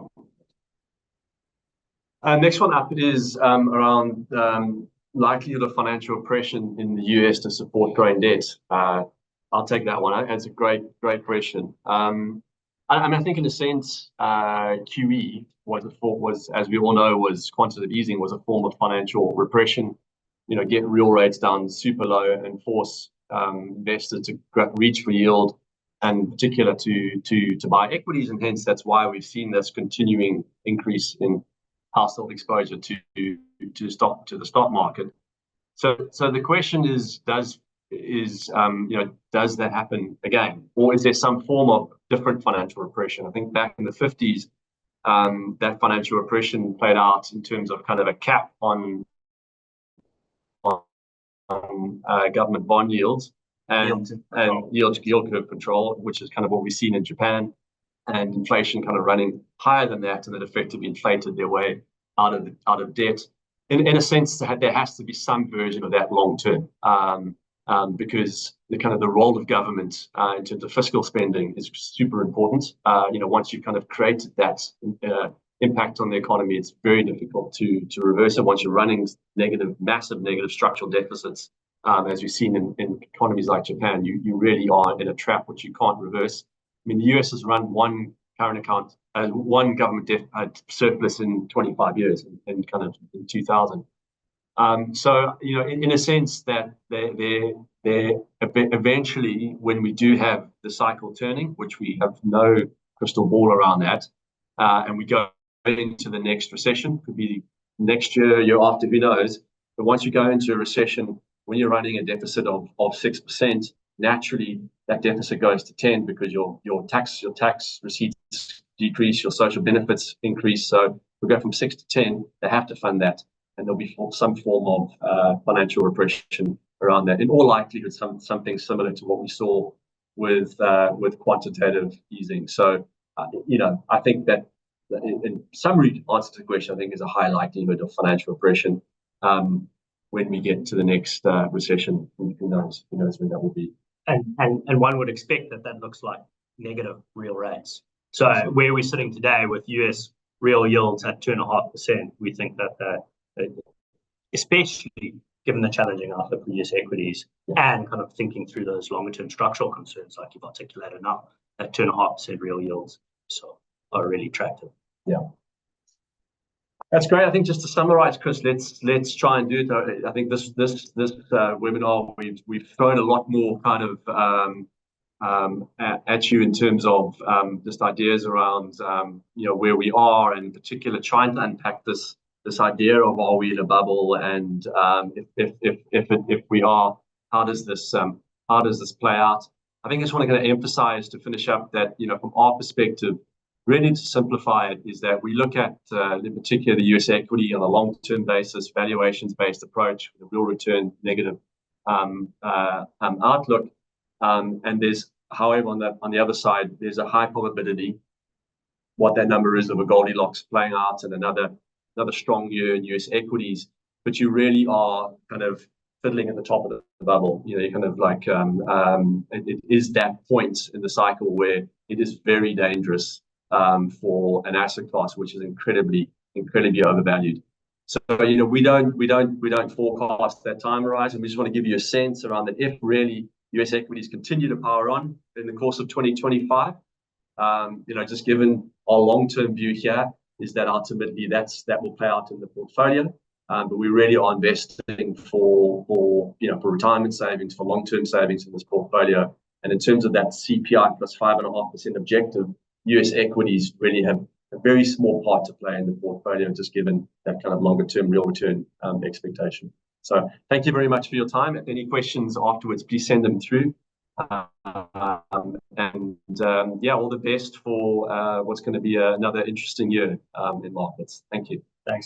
Next one up is around likelihood of financial oppression in the US to support growing debt. I'll take that one. It's a great question. I mean, I think in a sense, QE was, as we all know, was quantitative easing, was a form of financial repression. get real rates down super low and force investors to reach for yield, and in particular to buy equities, and hence that's why we've seen this continuing increase in household exposure to the stock market. So the question is, does that happen again, or is there some form of different financial repression? I think back in the 50s, that financial repression played out in terms of kind of a cap on government bond yields and yield curve control, which is kind of what we've seen in Japan, and inflation kind of running higher than that, and it effectively inflated their way out of debt. In a sense, there has to be some version of that long term, because the role of government in terms of fiscal spending is super important. Once you've kind of created that impact on the economy, it's very difficult to reverse it once you're running massive negative structural deficits. As we've seen in economies like Japan, you really are in a trap which you can't reverse. I mean, the US has run one government debt surplus in 25 years, in 2000. So in a sense that they're eventually, when we do have the cycle turning, which we have no crystal ball around that, and we go into the next recession, could be next year after, who knows. But once you go into a recession, when you're running a deficit of 6%, naturally that deficit goes to 10 because your tax receipts decrease, your social benefits increase. So we go from 6 to 10. They have to fund that, and there'll be some form of financial repression around that. In all likelihood, something similar to what we saw with quantitative easing. So I think that in summary, answer to the question, I think is a high likelihood of financial repression when we get to the next recession. Who knows when that will be. And one would expect that looks like negative real rates. So where we're sitting today with US real yields at 2.5%, we think that especially given the challenging outlook for US equities, and kind of thinking through those longer term structural concerns like you've articulated now, at 2.5% real yields are really attractive. Yeah. That's great. I think just to summarize, Chris, let's try and do it. I think this webinar, we've thrown a lot more kind of at you in terms of just ideas around where we are, and in particular trying to unpack this idea of, are we in a bubble, and if we are, how does this play out? I think I just want to kind of emphasize, to finish up, that from our perspective, really to simplify it, is that we look at in particular the US equity on a long-term basis, valuations-based approach with a real return negative outlook, and there's, however, on the other side, there's a high probability, what that number is, of a Goldilocks playing out and another strong year in US equities, but you really are kind of fiddling at the top of the bubble. You're kind of like it is that point in the cycle where it is very dangerous for an asset class which is incredibly overvalued. So we don't forecast that time horizon. We just want to give you a sense around that if really US equities continue to power on in the course of 2025, just given our long-term view here, is that ultimately that will play out in the portfolio. But we really are investing for retirement savings, for long-term savings in this portfolio. And in terms of that CPI plus 5.5% objective, US equities really have a very small part to play in the portfolio, just given that kind of longer-term real return expectation. So thank you very much for your time. If any questions afterwards, please send them through. All the best for what's going to be another interesting year in markets. Thank you.